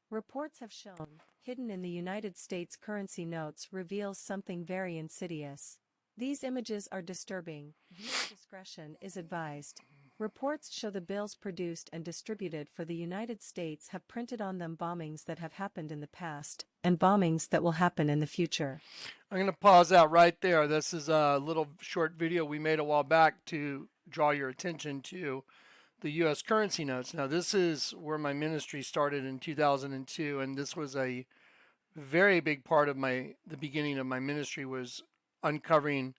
Reports have shown, hidden in the United States currency notes reveals something very insidious. These images are disturbing. Viewer discretion is advised. Reports show the bills produced and distributed for the United States have printed on them bombings that have happened in the past, and bombings that will happen in the future. I'm going to pause out right there. This is a little short video we made a while back to draw your attention to the U.S. currency notes. Now, this is where my ministry started in 2002, and this was a very big part of the beginning of my ministry was uncovering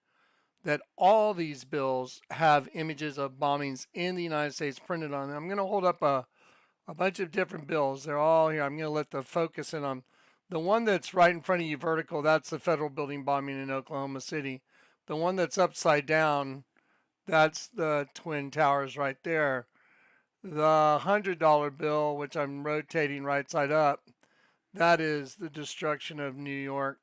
that all these bills have images of bombings in the United States printed on them. I'm going to hold up a bunch of different bills. They're all here. I'm going to let the focus in on the one that's right in front of you vertical. That's the federal building bombing in Oklahoma City. The one that's upside down, that's the Twin Towers right there. The $100 bill, which I'm rotating right side up, that is the destruction of New York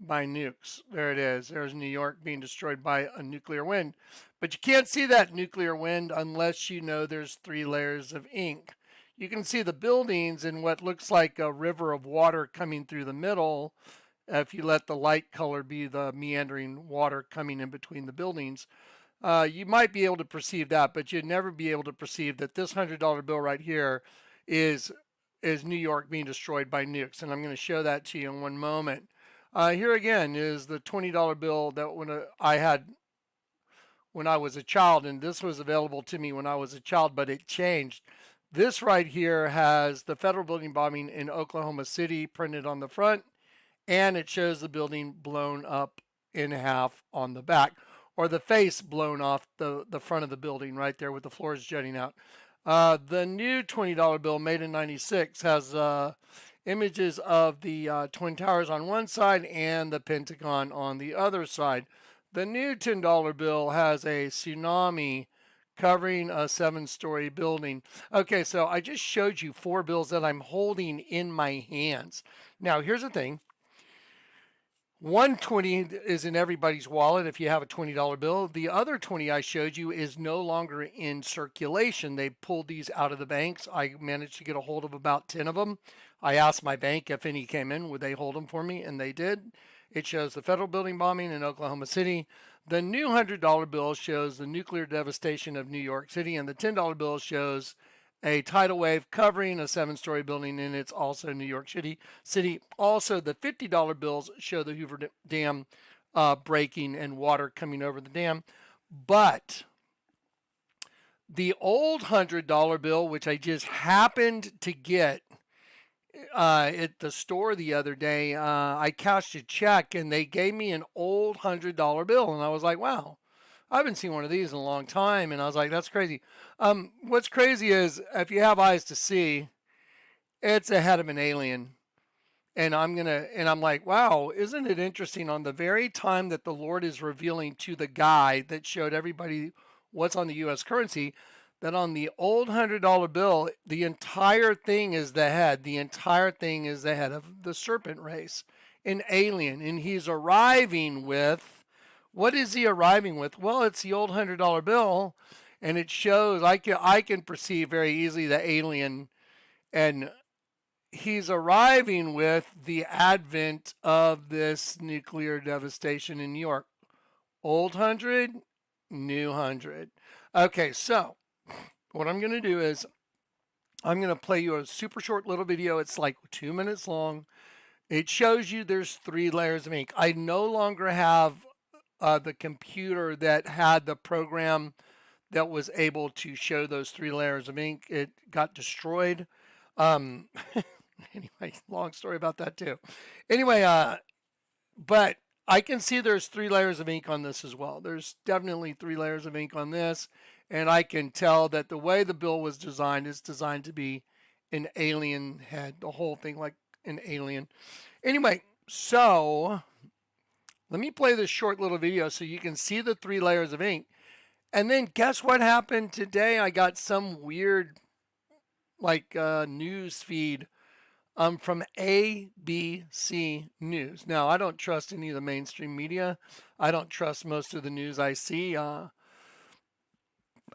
by nukes. There it is. There's New York being destroyed by a nuclear wind. But you can't see that nuclear wind unless you know there's 3 layers of ink. You can see the buildings in what looks like a river of water coming through the middle if you let the light color be the meandering water coming in between the buildings. You might be able to perceive that, but you'd never be able to perceive that this $100 bill right here is New York being destroyed by nukes. And I'm going to show that to you in one moment. Here again is the $20 bill that I had when I was a child, and this was available to me when I was a child, but it changed. This right here has the federal building bombing in Oklahoma City printed on the front, and it shows the building blown up in half on the back, or the face blown off the front of the building right there with the floors jutting out. The new $20 bill made in 96 has images of the Twin Towers on one side and the Pentagon on the other side. The new $10 bill has a tsunami covering a 7-story building. Okay, so I just showed you 4 bills that I'm holding in my hands. Now, here's the thing. 120 is in everybody's wallet if you have a $20 bill. The other 20 I showed you is no longer in circulation. They pulled these out of the banks. I managed to get a hold of about 10 of them. I asked my bank if any came in, would they hold them for me? And they did. It shows the federal building bombing in Oklahoma City. The new $100 bill shows the nuclear devastation of New York City, and the $10 bill shows a tidal wave covering a 7-story building, and it's also New York City. Also, the $50 bills show the Hoover Dam breaking and water coming over the dam. But the old $100 bill, which I just happened to get at the store the other day, I cashed a check and they gave me an old $100 bill, and I was like, wow, I haven't seen one of these in a long time. And I was like, that's crazy. What's crazy is if you have eyes to see, it's a head of an alien. And I'm like, wow, isn't it interesting? On the very time that the Lord is revealing to the guy that showed everybody what's on the U.S. currency, that on the old $100 bill, the entire thing is the head. The entire thing is the head of the serpent race, an alien. And he's arriving with, what is he arriving with? Well, it's the old $100 bill, and it shows, I can perceive very easily the alien, and he's arriving with the advent of this nuclear devastation in New York. Old 100, new 100. Okay, so what I'm going to do is I'm going to play you a super short little video. It's like 2 minutes long. It shows you there's 3 layers of ink. I no longer have the computer that had the program that was able to show those 3 layers of ink. It got destroyed. Anyway, long story about that too. Anyway, but I can see there's 3 layers of ink on this as well. There's definitely 3 layers of ink on this. And I can tell that the way the bill was designed is designed to be an alien head, the whole thing like an alien. Anyway, so let me play this short little video so you can see the 3 layers of ink. And then guess what happened today? I got some weird news feed from ABC News. Now, I don't trust any of the mainstream media. I don't trust most of the news I see.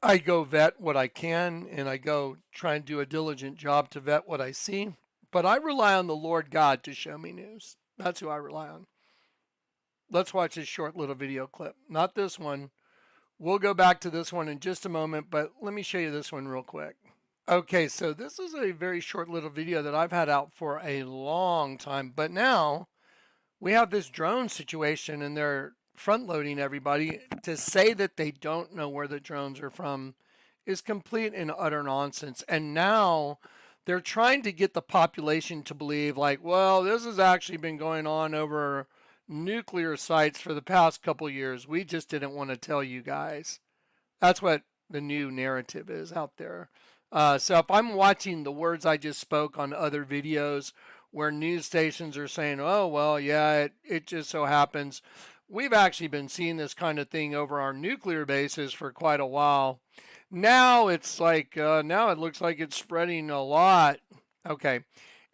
I go vet what I can, and I go try and do a diligent job to vet what I see. But I rely on the Lord God to show me news. That's who I rely on. Let's watch this short little video clip. Not this one. We'll go back to this one in just a moment, but let me show you this one real quick. Okay, so this is a very short little video that I've had out for a long time, but now we have this drone situation and they're front loading everybody. To say that they don't know where the drones are from is complete and utter nonsense. And now they're trying to get the population to believe, like, well, this has actually been going on over nuclear sites for the past couple years. We just didn't want to tell you guys. That's what the new narrative is out there. So if I'm watching the words I just spoke on other videos where news stations are saying, oh, well, yeah, it just so happens. We've actually been seeing this kind of thing over our nuclear bases for quite a while. Now it's like, now it looks like it's spreading a lot. Okay.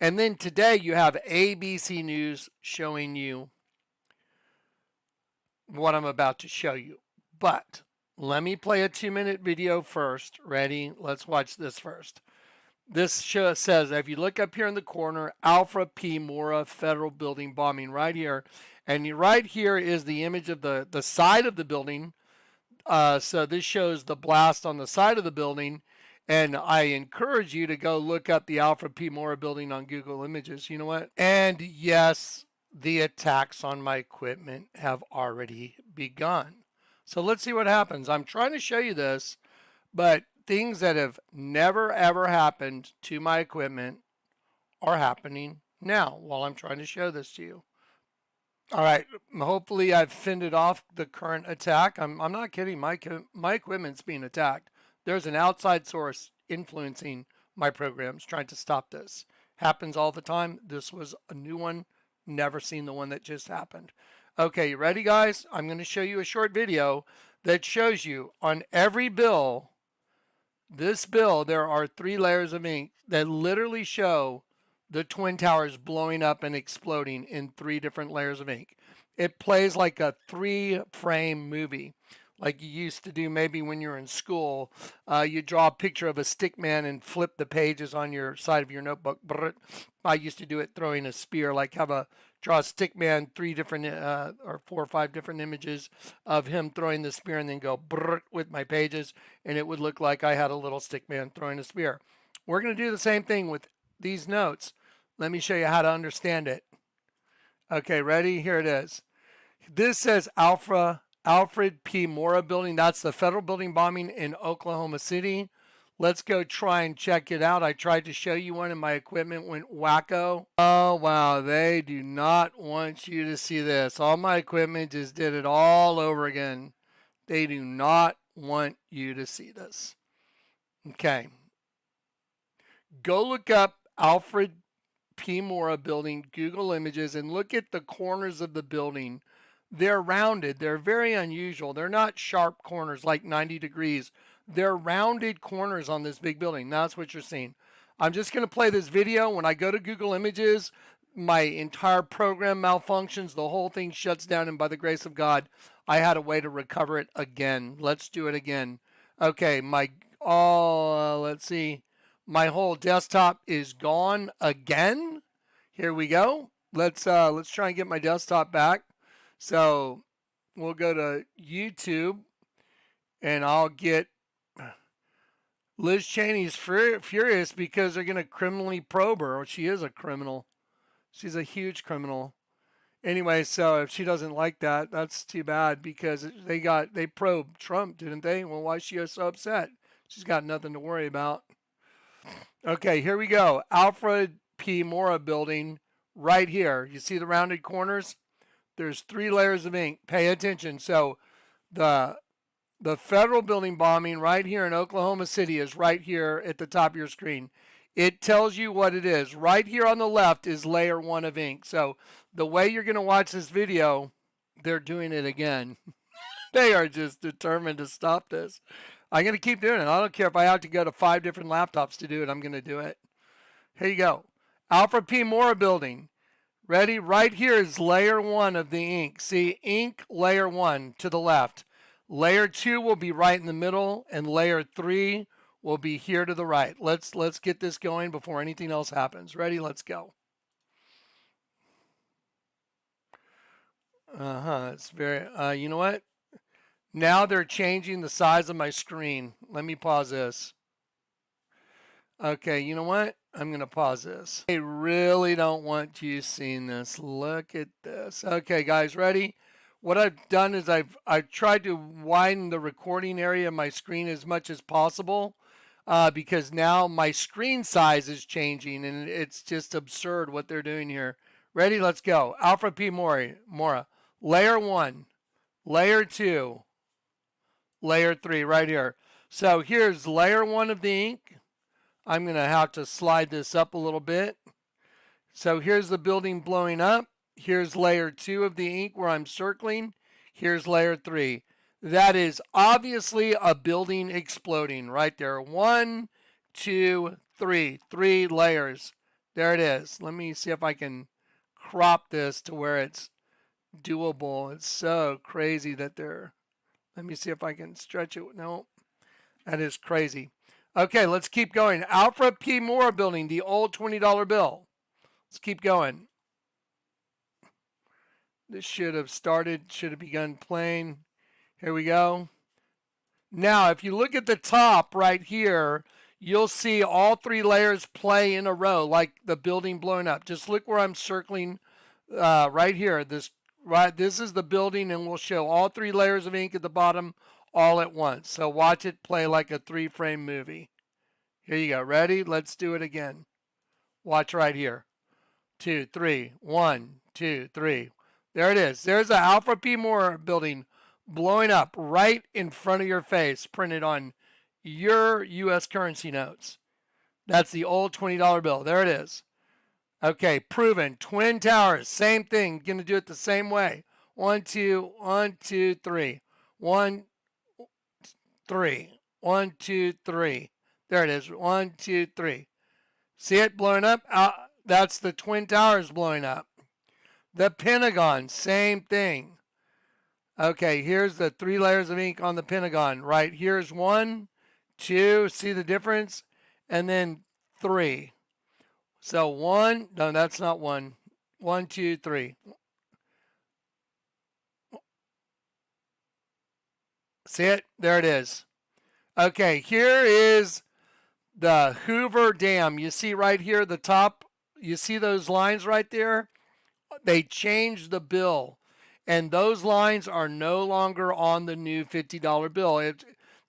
And then today you have ABC News showing you what I'm about to show you. But let me play a 2-minute video first. Ready? Let's watch this first. This show says, if you look up here in the corner, Alfred P. Mora Federal Building bombing right here. And right here is the image of the side of the building. So this shows the blast on the side of the building. And I encourage you to go look up the Alfred P. Mora building on Google Images. You know what? And yes, the attacks on my equipment have already begun. So let's see what happens. I'm trying to show you this, but things that have never ever happened to my equipment are happening now while I'm trying to show this to you. All right, hopefully I've fended off the current attack. I'm not kidding. My equipment's being attacked. There's an outside source influencing my programs trying to stop this. Happens all the time. This was a new one. Never seen the one that just happened. Okay, you ready, guys? I'm going to show you a short video that shows you on every bill, this bill, there are 3 layers of ink that literally show the Twin Towers blowing up and exploding in 3 different layers of ink. It plays like a 3-frame movie, like you used to do maybe when you were in school. You draw a picture of a stick man and flip the pages on your side of your notebook. I used to do it throwing a spear, like draw a stick man, 3 different or 4 or 5 different images of him throwing the spear and then go with my pages, and it would look like I had a little stick man throwing a spear. We're going to do the same thing with these notes. Let me show you how to understand it. Okay, ready? Here it is. This says Alfred P. Mora building. That's the federal building bombing in Oklahoma City. Let's go try and check it out. I tried to show you one and my equipment went wacko. Oh, wow. They do not want you to see this. All my equipment just did it all over again. They do not want you to see this. Okay. Go look up Alfred P. Mora building, Google Images, and look at the corners of the building. They're rounded. They're very unusual. They're not sharp corners like 90 degrees. They're rounded corners on this big building. That's what you're seeing. I'm just going to play this video. When I go to Google Images, my entire program malfunctions. The whole thing shuts down, and by the grace of God, I had a way to recover it again. Let's do it again. Okay, let's see. My whole desktop is gone again. Here we go. Let's try and get my desktop back. So we'll go to YouTube, and I'll get Liz Cheney's furious because they're going to criminally probe her. She is a criminal. She's a huge criminal. Anyway, so if she doesn't like that, that's too bad, because they probed Trump, didn't they? Well, why is she so upset? She's got nothing to worry about. Okay, here we go. Alfred P. Mora building right here. You see the rounded corners? There's 3 layers of ink. Pay attention. So the federal building bombing right here in Oklahoma City is right here at the top of your screen. It tells you what it is. Right here on the left is layer 1 of ink. So the way you're going to watch this video, they're doing it again. They are just determined to stop this. I'm going to keep doing it. I don't care if I have to go to 5 different laptops to do it. I'm going to do it. Here you go. Alfred P. Mora building. Ready? Right here is layer 1 of the ink. See, ink layer 1 to the left. Layer 2 will be right in the middle, and layer 3 will be here to the right. Let's get this going before anything else happens. Ready? Let's go. It's very, you know what? Now they're changing the size of my screen. Let me pause this. Okay, you know what? I'm going to pause this. I really don't want you seeing this. Look at this. Okay, guys, ready? What I've done is I've tried to widen the recording area of my screen as much as possible because now my screen size is changing and it's just absurd what they're doing here. Ready? Let's go. Alpha P Mora. Layer 1, layer 2, layer 3 right here. So here's layer 1 of the ink. I'm going to have to slide this up a little bit. So here's the building blowing up. Here's layer 2 of the ink where I'm circling. Here's layer 3. That is obviously a building exploding right there. 1, 2, 3. 3 layers. There it is. Let me see if I can crop this to where it's doable. It's so crazy that they're... Let me see if I can stretch it. No, that is crazy. Okay, let's keep going. Alfred P. Moore building, the old $20 bill. Let's keep going. This should have begun playing. Here we go. Now, if you look at the top right here, you'll see all 3 layers play in a row, like the building blowing up. Just look where I'm circling right here. This is the building, and we'll show all 3 layers of ink at the bottom all at once. So watch it play like a 3-frame movie. Here you go. Ready? Let's do it again. Watch right here. 2, 3. 1, 2, 3. There it is. There's the Alfred P. Moore building blowing up right in front of your face, printed on your U.S. currency notes. That's the old $20 bill. There it is. Okay, proven. Twin Towers, same thing. Going to do it the same way. 1, 2, 1, 2, 3. 1, 3. 1, 2, 3. There it is. 1, 2, 3. See it blowing up? That's the Twin Towers blowing up. The Pentagon, same thing. Okay, here's the 3 layers of ink on the Pentagon. Right, here's 1, 2, see the difference? And then 3. So 1, no, that's not 1. 1, 2, 3. See it? There it is. Okay, here is the Hoover Dam. You see right here, the top, you see those lines right there? They changed the bill, and those lines are no longer on the new $50 bill.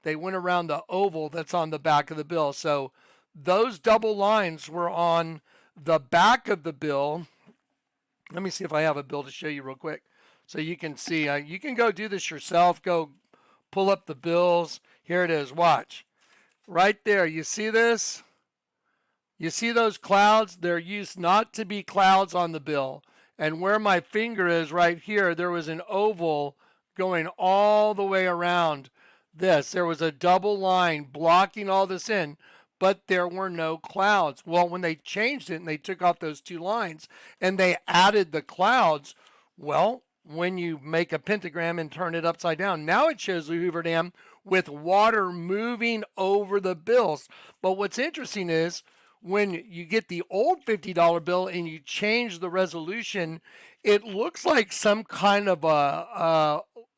They went around the oval that's on the back of the bill. So those double lines were on the back of the bill. Let me see if I have a bill to show you real quick so you can see. You can go do this yourself. Go pull up the bills. Here it is. Watch. Right there. You see this? You see those clouds? They're used not to be clouds on the bill. And where my finger is right here, there was an oval going all the way around this. There was a double line blocking all this in, but there were no clouds. Well, when they changed it and they took off those 2 lines and they added the clouds, well, when you make a pentagram and turn it upside down, now it shows the Hoover Dam with water moving over the bills. But what's interesting is, when you get the old $50 bill and you change the resolution, it looks like some kind of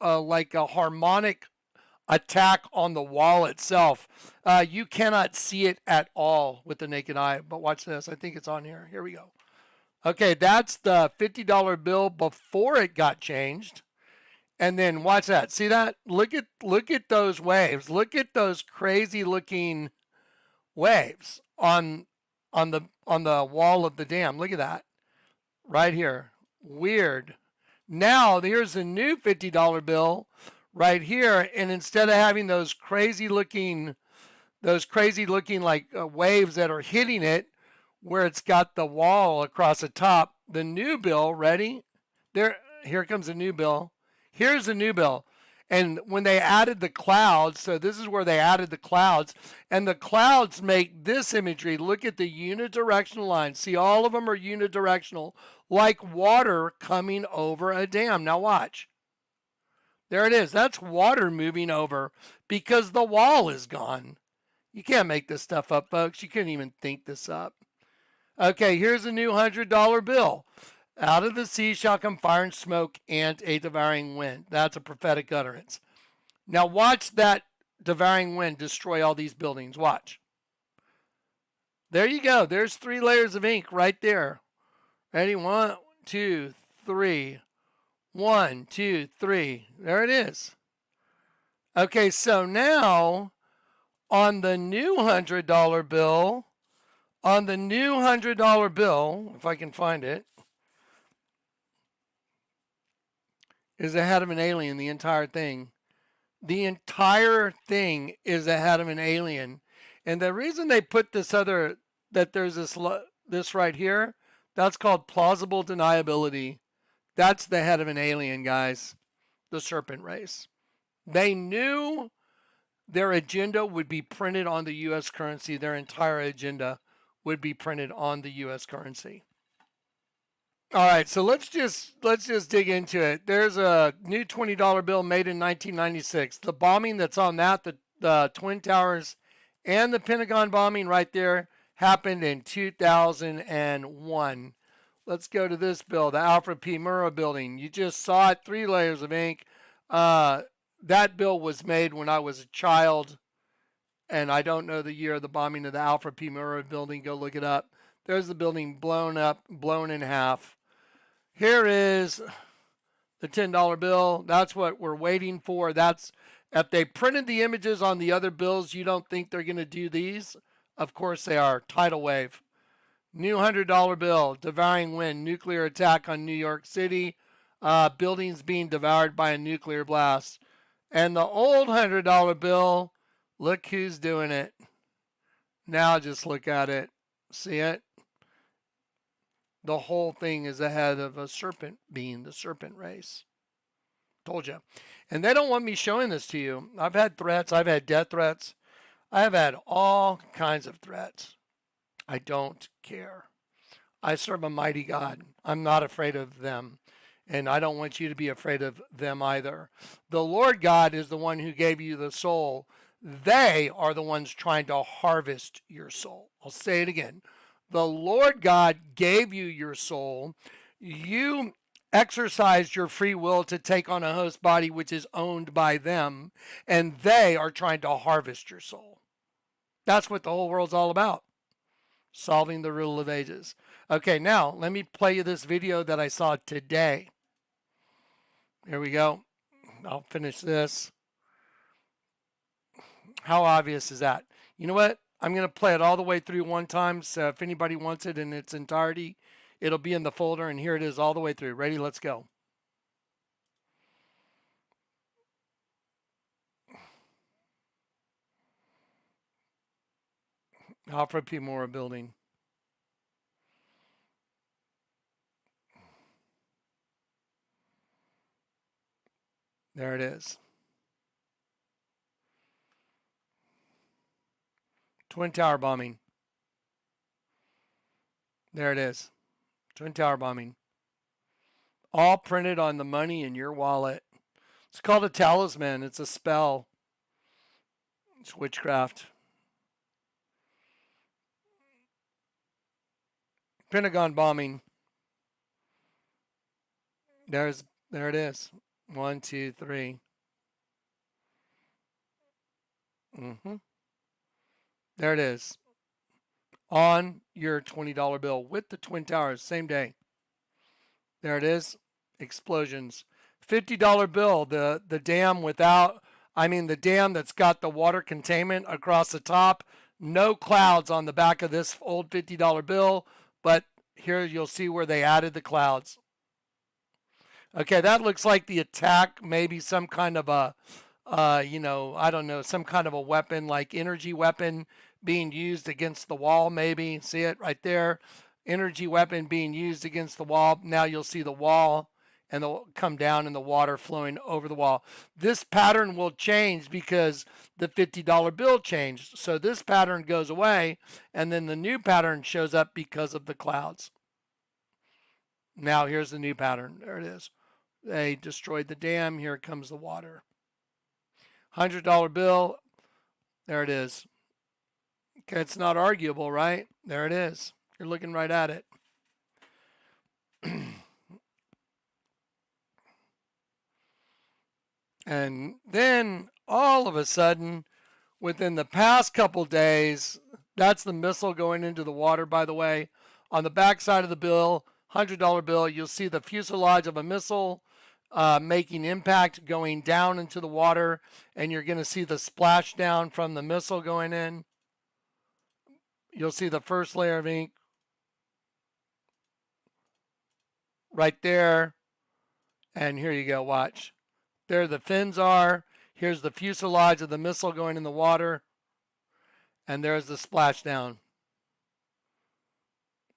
like a harmonic attack on the wall itself. You cannot see it at all with the naked eye. But watch this. I think it's on here. Here we go. Okay, that's the $50 bill before it got changed. And then watch that. See that? Look at those waves. Look at those crazy looking waves on the wall of the dam. Look at that. Right here. Weird. Now here's a new $50 bill right here, and instead of having those crazy looking like waves that are hitting it, where it's got the wall across the top, the new bill, ready? Here comes a new bill. Here's the new bill. And when they added the clouds, so this is where they added the clouds, and the clouds make this imagery. Look at the unidirectional lines. See, all of them are unidirectional, like water coming over a dam. Now watch. There it is. That's water moving over because the wall is gone. You can't make this stuff up, folks. You couldn't even think this up. Okay, here's a new $100 bill. Out of the sea shall come fire and smoke and a devouring wind. That's a prophetic utterance. Now watch that devouring wind destroy all these buildings. Watch. There you go. There's 3 layers of ink right there. Ready? 1, 2, 3. 1, 2, 3. There it is. Okay, so now on the new $100 bill, if I can find it, is the head of an alien, the entire thing. The entire thing is the head of an alien. And the reason they put this other, that there's this right here, that's called plausible deniability. That's the head of an alien, guys. The serpent race. They knew their agenda would be printed on the U.S. currency. Their entire agenda would be printed on the U.S. currency. All right, so let's just dig into it. There's a new $20 bill made in 1996. The bombing that's on that, the Twin Towers and the Pentagon bombing right there, happened in 2001. Let's go to this bill, the Alfred P. Murrah building. You just saw it, 3 layers of ink. That bill was made when I was a child, and I don't know the year of the bombing of the Alfred P. Murrah building. Go look it up. There's the building blown up, blown in half. Here is the $10 bill. That's what we're waiting for. That's if they printed the images on the other bills, you don't think they're going to do these? Of course they are. Tidal wave. New $100 bill. Devouring wind. Nuclear attack on New York City. Buildings being devoured by a nuclear blast. And the old $100 bill, look who's doing it. Now just look at it. See it? The whole thing is ahead of a serpent being the serpent race. Told you. And they don't want me showing this to you. I've had threats. I've had death threats. I have had all kinds of threats. I don't care. I serve a mighty God. I'm not afraid of them. And I don't want you to be afraid of them either. The Lord God is the one who gave you the soul. They are the ones trying to harvest your soul. I'll say it again. The Lord God gave you your soul. You exercised your free will to take on a host body which is owned by them, and they are trying to harvest your soul. That's what the whole world's all about. Solving the riddle of ages. Okay, now let me play you this video that I saw today. Here we go. I'll finish this. How obvious is that? You know what? I'm going to play it all the way through one time, so if anybody wants it in its entirety, it'll be in the folder, and here it is all the way through. Ready? Let's go. Alfred P. Murrah building. There it is. Twin Tower bombing. There it is. Twin Tower bombing. All printed on the money in your wallet. It's called a talisman. It's a spell. It's witchcraft. Pentagon bombing. There it is. 1, 2, 3. There it is. On your $20 bill with the Twin Towers, same day. There it is. Explosions. $50 bill, the dam the dam that's got the water containment across the top. No clouds on the back of this old $50 bill, but here you'll see where they added the clouds. Okay, that looks like the attack, maybe some kind of a, I don't know, some kind of a weapon, like energy weapon being used against the wall, maybe. See it right there? Energy weapon being used against the wall. Now you'll see the wall and they'll come down and the water flowing over the wall. This pattern will change because the $50 bill changed. So this pattern goes away and then the new pattern shows up because of the clouds. Now here's the new pattern. There it is. They destroyed the dam. Here comes the water. $100 bill. There it is. Okay, it's not arguable, right? There it is. You're looking right at it. And then all of a sudden, within the past couple days, that's the missile going into the water, by the way. On the back side of the bill, $100 bill, you'll see the fuselage of a missile making impact going down into the water, and you're going to see the splashdown from the missile going in. You'll see the first layer of ink right there. And here you go, watch. There the fins are. Here's the fuselage of the missile going in the water. And there's the splashdown.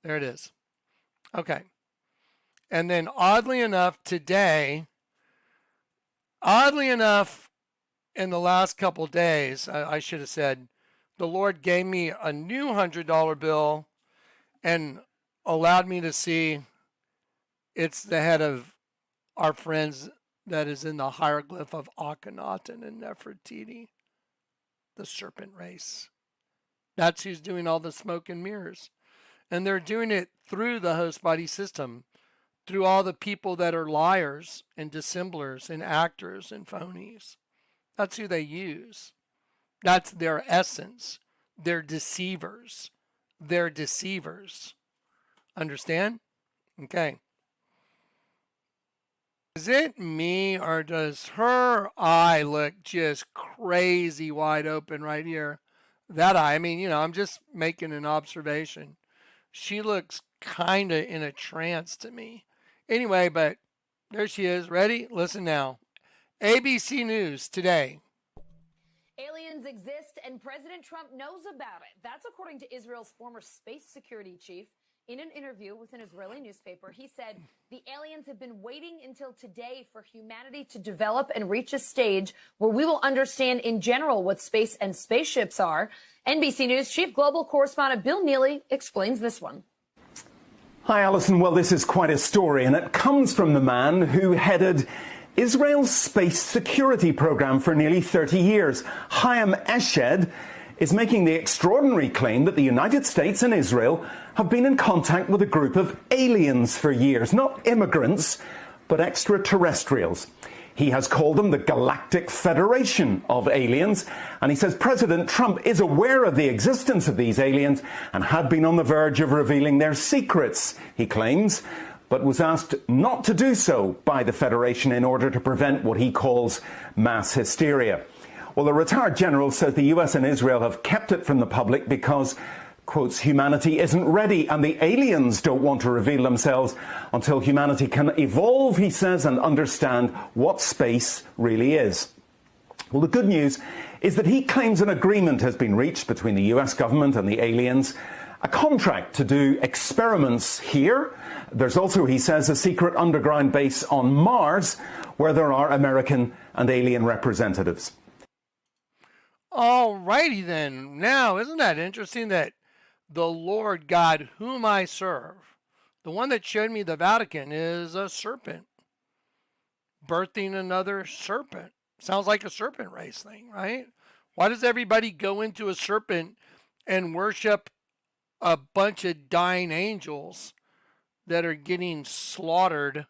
There it is. Okay. And then oddly enough today, in the last couple days, I should have said, the Lord gave me a new $100 bill and allowed me to see it's the head of our friends that is in the hieroglyph of Akhenaten and Nefertiti, the serpent race. That's who's doing all the smoke and mirrors. And they're doing it through the host body system, through all the people that are liars and dissemblers and actors and phonies. That's who they use. That's their essence. They're deceivers. They're deceivers. Understand? Okay. Is it me or does her eye look just crazy wide open right here? That eye, I mean, I'm just making an observation. She looks kind of in a trance to me. Anyway, but there she is. Ready? Listen now. ABC News today. Aliens exist and President Trump knows about it. That's according to Israel's former space security chief. In an interview with an Israeli newspaper, he said the aliens have been waiting until today for humanity to develop and reach a stage where we will understand in general what space and spaceships are. NBC News chief global correspondent Bill Neely explains this one. Hi, Alison. Well, this is quite a story, and it comes from the man who headed Israel's space security program for nearly 30 years. Chaim Eshed is making the extraordinary claim that the United States and Israel have been in contact with a group of aliens for years. Not immigrants, but extraterrestrials. He has called them the Galactic Federation of Aliens, and he says President Trump is aware of the existence of these aliens and had been on the verge of revealing their secrets, he claims, but was asked not to do so by the Federation in order to prevent what he calls mass hysteria. Well, the retired general says the US and Israel have kept it from the public because, quotes, humanity isn't ready and the aliens don't want to reveal themselves until humanity can evolve, he says, and understand what space really is. Well, the good news is that he claims an agreement has been reached between the US government and the aliens, a contract to do experiments here. There's also, he says, a secret underground base on Mars where there are American and alien representatives. All righty then. Now, isn't that interesting that the Lord God whom I serve, the one that showed me the Vatican, is a serpent, birthing another serpent. Sounds like a serpent race thing, right? Why does everybody go into a serpent and worship a bunch of dying angels that are getting slaughtered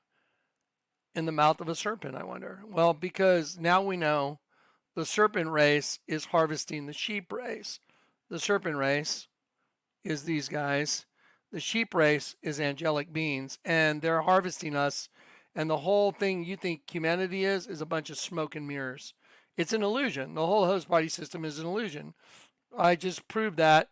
in the mouth of a serpent, I wonder? Well, because now we know the serpent race is harvesting the sheep race. The serpent race is these guys. The sheep race is angelic beings, and they're harvesting us. And the whole thing you think humanity is a bunch of smoke and mirrors. It's an illusion. The whole host body system is an illusion. I just proved that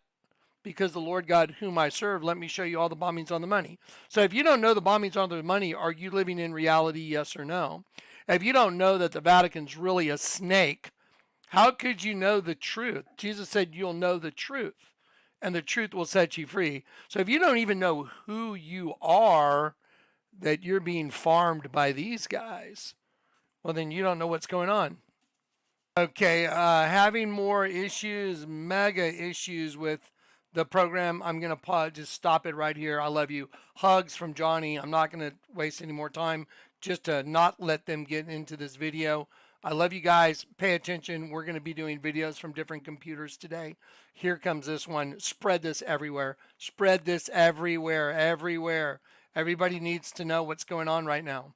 because the Lord God whom I serve, let me show you all the bombings on the money. So if you don't know the bombings on the money, are you living in reality, yes or no? If you don't know that the Vatican's really a snake, how could you know the truth? Jesus said you'll know the truth, and the truth will set you free. So if you don't even know who you are, that you're being farmed by these guys, well, then you don't know what's going on. Okay, having more issues, mega issues with the program. I'm going to just stop it right here. I love you. Hugs from Johnny. I'm not going to waste any more time just to not let them get into this video. I love you guys. Pay attention. We're going to be doing videos from different computers today. Here comes this one. Spread this everywhere. Spread this everywhere, everywhere. Everybody needs to know what's going on right now.